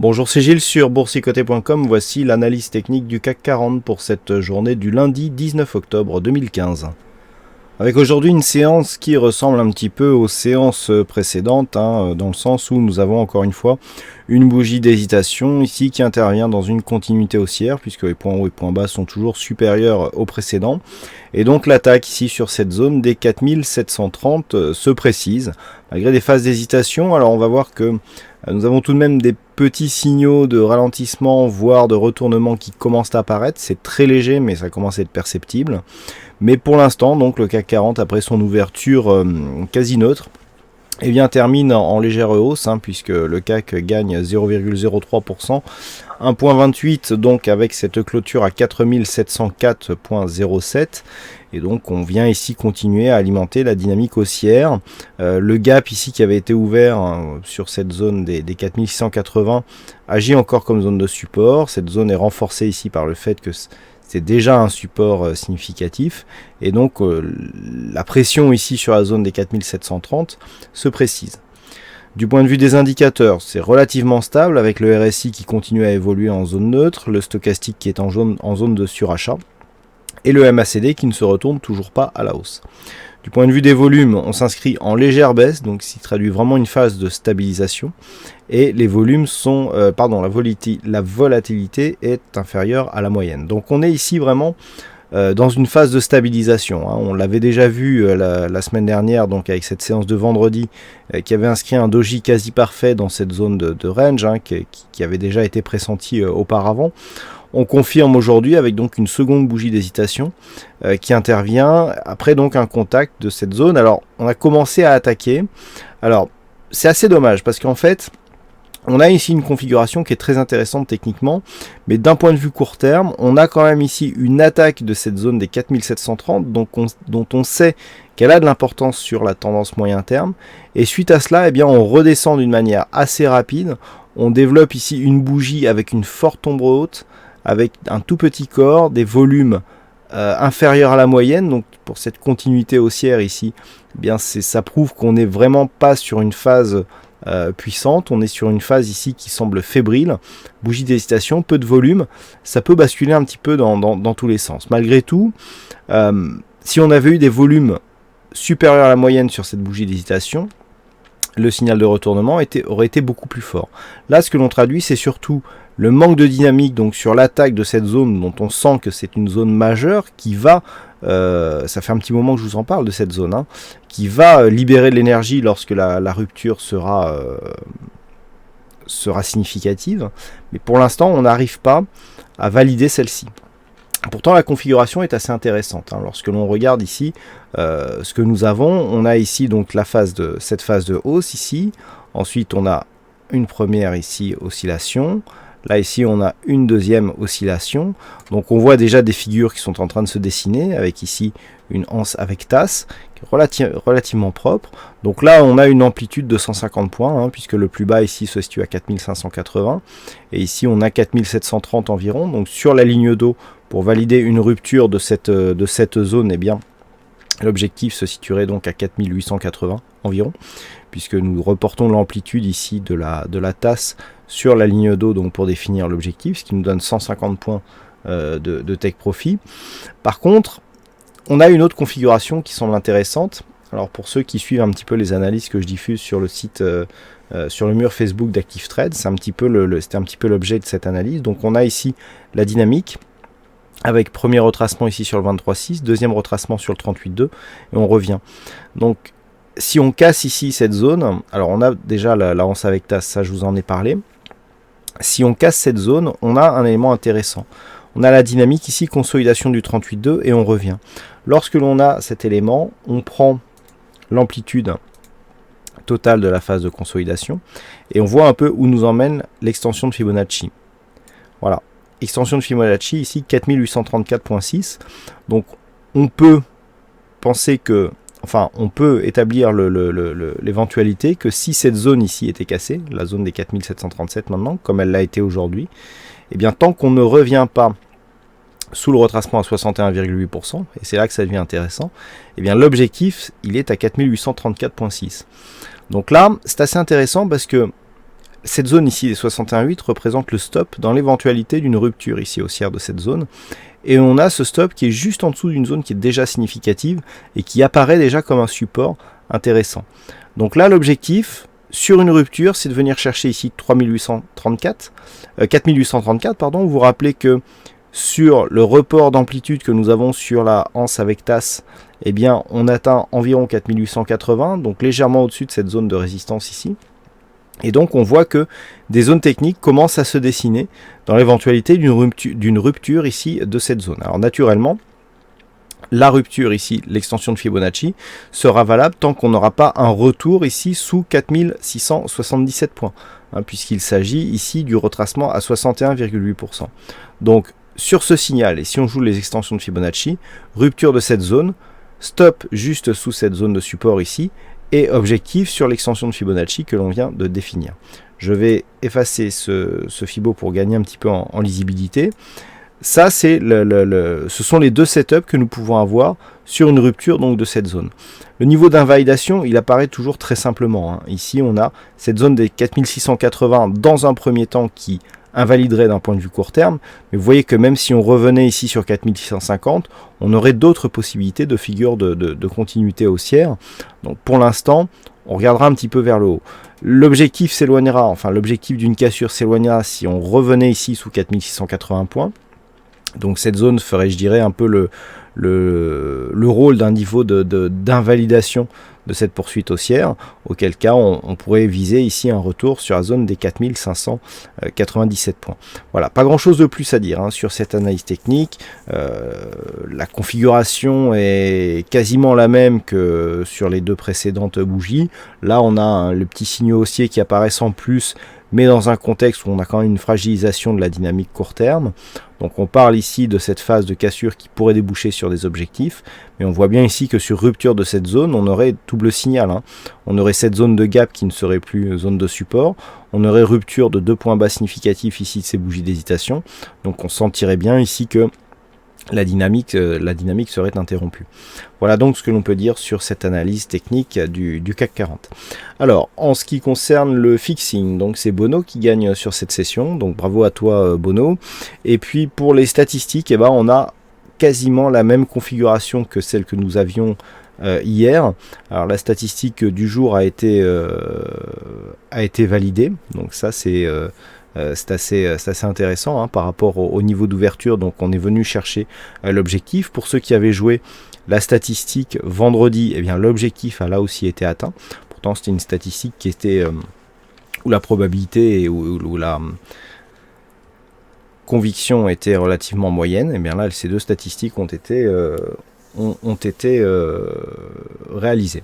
Bonjour, c'est Gilles sur boursicoté.com. Voici l'analyse technique du CAC 40 pour cette journée du lundi 19 octobre 2015. Avec aujourd'hui une séance qui ressemble un petit peu aux séances précédentes, dans le sens où nous avons encore une fois une bougie d'hésitation ici qui intervient dans une continuité haussière, puisque les points hauts et points bas sont toujours supérieurs aux précédents. Et donc l'attaque ici sur cette zone des 4730 se précise, malgré des phases d'hésitation. Alors on va voir que nous avons tout de même des petits signaux de ralentissement, voire de retournement qui commencent à apparaître. C'est très léger, mais ça commence à être perceptible. Mais pour l'instant, donc le CAC 40, après son ouverture quasi neutre, termine en légère hausse, puisque le CAC gagne 0,03%, 1,28, donc avec cette clôture à 4704,07. Et donc on vient ici continuer à alimenter la dynamique haussière. Le gap ici qui avait été ouvert sur cette zone des 4680 agit encore comme zone de support. Cette zone est renforcée ici par le fait que c'est déjà un support significatif. Et donc la pression ici sur la zone des 4730 se précise. Du point de vue des indicateurs, c'est relativement stable avec le RSI qui continue à évoluer en zone neutre, le stochastique qui est en zone de surachat, et le MACD qui ne se retourne toujours pas à la hausse. Du point de vue des volumes, on s'inscrit en légère baisse, donc ce qui traduit vraiment une phase de stabilisation. Et les volumes sont, la volatilité est inférieure à la moyenne. Donc on est ici vraiment dans une phase de stabilisation. On l'avait déjà vu la semaine dernière, donc avec cette séance de vendredi, qui avait inscrit un doji quasi parfait dans cette zone de range, qui avait déjà été pressenti auparavant. On confirme aujourd'hui avec donc une seconde bougie d'hésitation qui intervient après donc un contact de cette zone. Alors on a commencé à attaquer. Alors c'est assez dommage parce qu'en fait on a ici une configuration qui est très intéressante techniquement, mais d'un point de vue court terme, on a quand même ici une attaque de cette zone des 4730 dont on sait qu'elle a de l'importance sur la tendance moyen terme. Et suite à cela, on redescend d'une manière assez rapide. On développe ici une bougie avec une forte ombre haute, avec un tout petit corps, des volumes inférieurs à la moyenne. Donc pour cette continuité haussière ici, ça prouve qu'on n'est vraiment pas sur une phase puissante, on est sur une phase ici qui semble fébrile, bougie d'hésitation, peu de volume, ça peut basculer un petit peu dans tous les sens. Malgré tout, si on avait eu des volumes supérieurs à la moyenne sur cette bougie d'hésitation, le signal de retournement aurait été beaucoup plus fort. Là, ce que l'on traduit, c'est surtout le manque de dynamique donc sur l'attaque de cette zone dont on sent que c'est une zone majeure qui va, ça fait un petit moment que je vous en parle de cette zone, qui va libérer de l'énergie lorsque la rupture sera significative. Mais pour l'instant, on n'arrive pas à valider celle-ci. Pourtant, la configuration est assez intéressante. Lorsque l'on regarde ici ce que nous avons, on a ici donc cette phase de hausse ici. Ensuite, on a une première ici oscillation. Là ici on a une deuxième oscillation, donc on voit déjà des figures qui sont en train de se dessiner, avec ici une anse avec tasse, relativement propre. Donc là on a une amplitude de 150 points, puisque le plus bas ici se situe à 4580, et ici on a 4730 environ, donc sur la ligne d'eau, pour valider une rupture de cette zone, l'objectif se situerait donc à 4880 environ, puisque nous reportons l'amplitude ici de la tasse sur la ligne d'eau donc pour définir l'objectif, ce qui nous donne 150 points de take profit. Par contre, on a une autre configuration qui semble intéressante. Alors pour ceux qui suivent un petit peu les analyses que je diffuse sur le site, sur le mur Facebook d'Active Trade, c'était un petit peu l'objet de cette analyse. Donc on a ici la dynamique, avec premier retracement ici sur le 23,6, deuxième retracement sur le 38,2, et on revient. Donc si on casse ici cette zone, alors on a déjà la anse avec tasse, ça je vous en ai parlé. Si on casse cette zone, on a un élément intéressant. On a la dynamique ici, consolidation du 38,2, et on revient. Lorsque l'on a cet élément, on prend l'amplitude totale de la phase de consolidation, et on voit un peu où nous emmène l'extension de Fibonacci. Voilà. Extension de Fibonacci ici 4834.6, donc on peut penser que, on peut établir l'éventualité que si cette zone ici était cassée, la zone des 4737 maintenant, comme elle l'a été aujourd'hui, tant qu'on ne revient pas sous le retracement à 61,8%, et c'est là que ça devient intéressant, l'objectif il est à 4834.6. Donc là c'est assez intéressant parce que Cette zone ici des 61,8 représente le stop dans l'éventualité d'une rupture ici haussière de cette zone. Et on a ce stop qui est juste en dessous d'une zone qui est déjà significative et qui apparaît déjà comme un support intéressant. Donc là, l'objectif sur une rupture, c'est de venir chercher ici 4834, pardon. Vous vous rappelez que sur le report d'amplitude que nous avons sur la anse avec tasse, eh bien, on atteint environ 4880, donc légèrement au-dessus de cette zone de résistance ici. Et donc on voit que des zones techniques commencent à se dessiner dans l'éventualité d'une rupture ici de cette zone. Alors naturellement, la rupture ici, l'extension de Fibonacci, sera valable tant qu'on n'aura pas un retour ici sous 4677 points, hein, puisqu'il s'agit ici du retracement à 61,8%. Donc sur ce signal, et si on joue les extensions de Fibonacci, rupture de cette zone, stop juste sous cette zone de support ici, et objectif sur l'extension de Fibonacci que l'on vient de définir. Je vais effacer ce Fibo pour gagner un petit peu en lisibilité. Ça, c'est ce sont les deux setups que nous pouvons avoir sur une rupture donc, de cette zone. Le niveau d'invalidation, il apparaît toujours très simplement, hein. Ici, on a cette zone des 4680 dans un premier temps qui invaliderait d'un point de vue court terme, mais vous voyez que même si on revenait ici sur 4650, on aurait d'autres possibilités de figures de continuité haussière. Donc pour l'instant, on regardera un petit peu vers le haut. L'objectif s'éloignera, enfin l'objectif d'une cassure s'éloignera si on revenait ici sous 4680 points. Donc cette zone ferait, je dirais, un peu le rôle d'un niveau d'invalidation de cette poursuite haussière, auquel cas on pourrait viser ici un retour sur la zone des 4597 points. Voilà, pas grand chose de plus à dire hein, sur cette analyse technique. La configuration est quasiment la même que sur les deux précédentes bougies. Là on a le petit signe haussier qui apparaît sans plus, mais dans un contexte où on a quand même une fragilisation de la dynamique court terme. Donc on parle ici de cette phase de cassure qui pourrait déboucher sur des objectifs, mais on voit bien ici que sur rupture de cette zone, on aurait double signal, hein. On aurait cette zone de gap qui ne serait plus zone de support, on aurait rupture de 2 points bas significatifs ici de ces bougies d'hésitation, donc on sentirait bien ici que la dynamique serait interrompue. Voilà donc ce que l'on peut dire sur cette analyse technique du CAC 40. Alors, en ce qui concerne le fixing, donc c'est Bono qui gagne sur cette session, donc bravo à toi Bono. Et puis pour les statistiques, eh ben, on a quasiment la même configuration que celle que nous avions hier. Alors la statistique du jour a été validée, donc ça c'est assez intéressant hein, par rapport au niveau d'ouverture. Donc on est venu chercher l'objectif. Pour ceux qui avaient joué la statistique vendredi, eh bien l'objectif a là aussi été atteint. Pourtant c'était une statistique qui était où la probabilité et où la conviction était relativement moyenne. Et bien là ces deux statistiques ont été réalisées.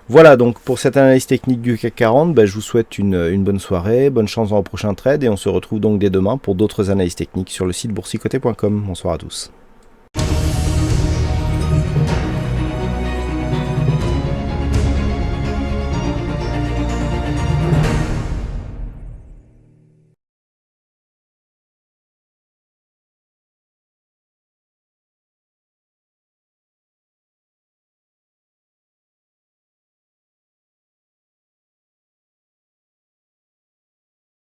Voilà donc pour cette analyse technique du CAC 40, je vous souhaite une bonne soirée, bonne chance dans le prochain trade et on se retrouve donc dès demain pour d'autres analyses techniques sur le site boursicoté.com. Bonsoir à tous.